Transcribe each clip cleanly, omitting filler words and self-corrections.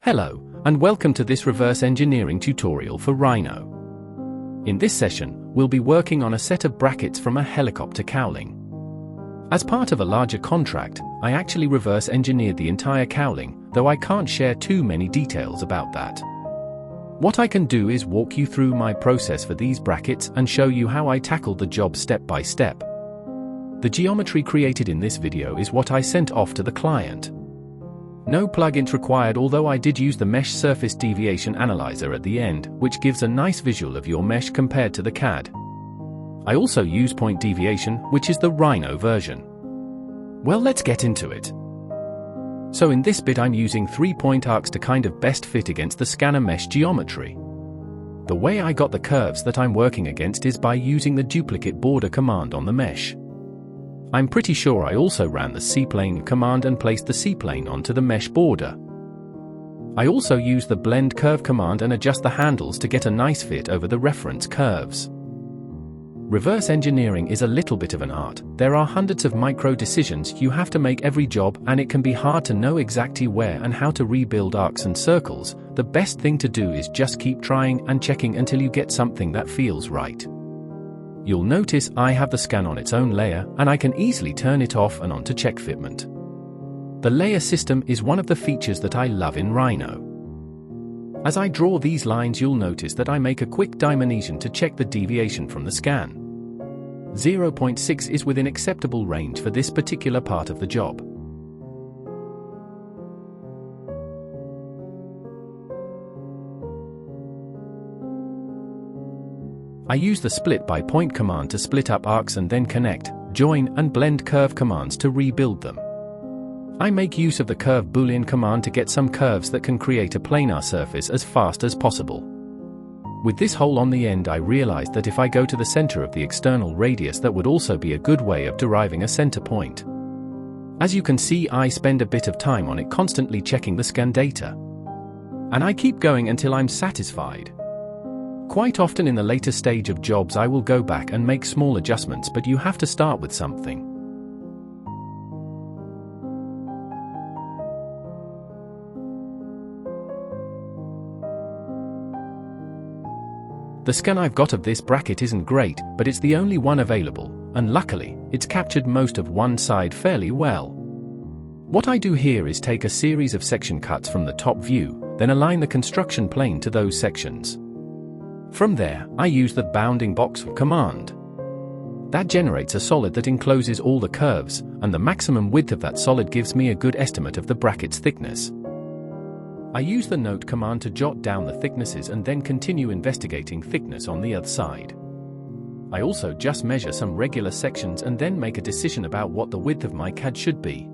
Hello, and welcome to this reverse engineering tutorial for Rhino. In this session, we'll be working on a set of brackets from a helicopter cowling. As part of a larger contract, I actually reverse engineered the entire cowling, though I can't share too many details about that. What I can do is walk you through my process for these brackets and show you how I tackled the job step by step. The geometry created in this video is what I sent off to the client. No plugins required, although I did use the Mesh Surface Deviation Analyzer at the end, which gives a nice visual of your mesh compared to the CAD. I also use point deviation, which is the Rhino version. Well, let's get into it. So in this bit I'm using 3-point arcs to kind of best fit against the scanner mesh geometry. The way I got the curves that I'm working against is by using the duplicate border command on the mesh. I'm pretty sure I also ran the C-plane command and placed the C-plane onto the mesh border. I also use the blend curve command and adjust the handles to get a nice fit over the reference curves. Reverse engineering is a little bit of an art. There are hundreds of micro decisions you have to make every job, and it can be hard to know exactly where and how to rebuild arcs and circles. The best thing to do is just keep trying and checking until you get something that feels right. You'll notice I have the scan on its own layer, and I can easily turn it off and on to check fitment. The layer system is one of the features that I love in Rhino. As I draw these lines, you'll notice that I make a quick dimension to check the deviation from the scan. 0.6 is within acceptable range for this particular part of the job. I use the split by point command to split up arcs and then connect, join, and blend curve commands to rebuild them. I make use of the curve boolean command to get some curves that can create a planar surface as fast as possible. With this hole on the end, I realized that if I go to the center of the external radius, that would also be a good way of deriving a center point. As you can see, I spend a bit of time on it, constantly checking the scan data. And I keep going until I'm satisfied. Quite often in the later stage of jobs I will go back and make small adjustments, but you have to start with something. The scan I've got of this bracket isn't great, but it's the only one available, and luckily, it's captured most of one side fairly well. What I do here is take a series of section cuts from the top view, then align the construction plane to those sections. From there, I use the bounding box command. That generates a solid that encloses all the curves, and the maximum width of that solid gives me a good estimate of the bracket's thickness. I use the note command to jot down the thicknesses and then continue investigating thickness on the other side. I also just measure some regular sections and then make a decision about what the width of my CAD should be.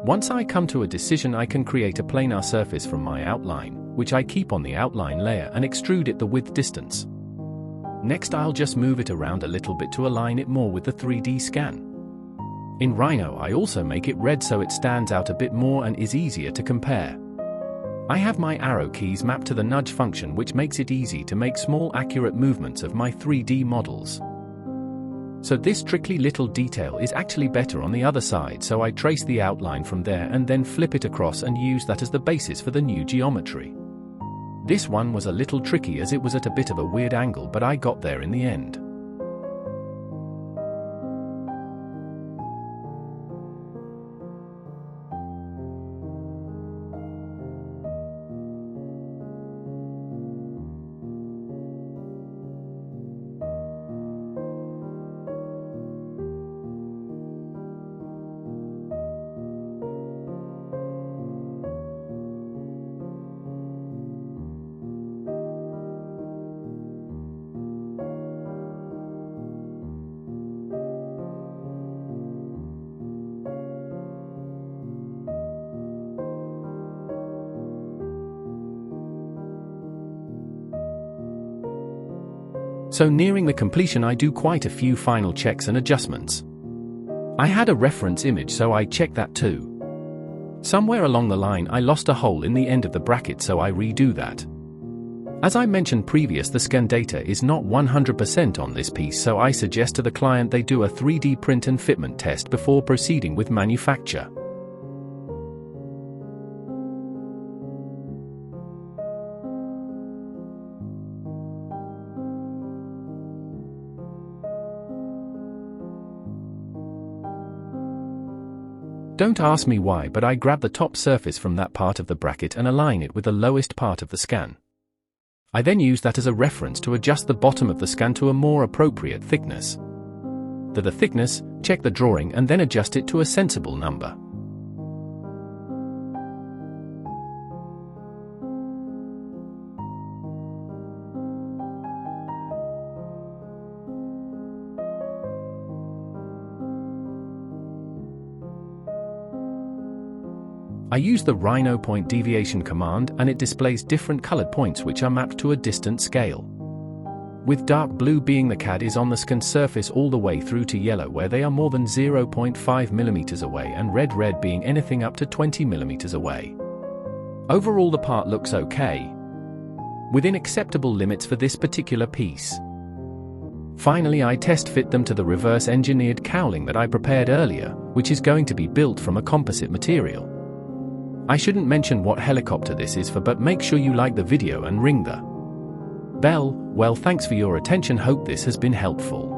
Once I come to a decision, I can create a planar surface from my outline, which I keep on the outline layer and extrude it the width distance. Next, I'll just move it around a little bit to align it more with the 3D scan. In Rhino, I also make it red so it stands out a bit more and is easier to compare. I have my arrow keys mapped to the nudge function, which makes it easy to make small accurate movements of my 3D models. So this tricky little detail is actually better on the other side, so I trace the outline from there and then flip it across and use that as the basis for the new geometry. This one was a little tricky as it was at a bit of a weird angle, but I got there in the end. So nearing the completion, I do quite a few final checks and adjustments. I had a reference image, so I checked that too. Somewhere along the line I lost a hole in the end of the bracket, so I redo that. As I mentioned previous, the scan data is not 100% on this piece, so I suggest to the client they do a 3D print and fitment test before proceeding with manufacture. Don't ask me why, but I grab the top surface from that part of the bracket and align it with the lowest part of the scan. I then use that as a reference to adjust the bottom of the scan to a more appropriate thickness. To the thickness, check the drawing and then adjust it to a sensible number. I use the Rhino point deviation command, and it displays different colored points which are mapped to a distant scale. With dark blue being the CAD is on the scan surface all the way through to yellow where they are more than 0.5 mm away, and red being anything up to 20 mm away. Overall the part looks okay, within acceptable limits for this particular piece. Finally, I test fit them to the reverse engineered cowling that I prepared earlier, which is going to be built from a composite material. I shouldn't mention what helicopter this is for, but make sure you like the video and ring the bell. Well, thanks for your attention, hope this has been helpful.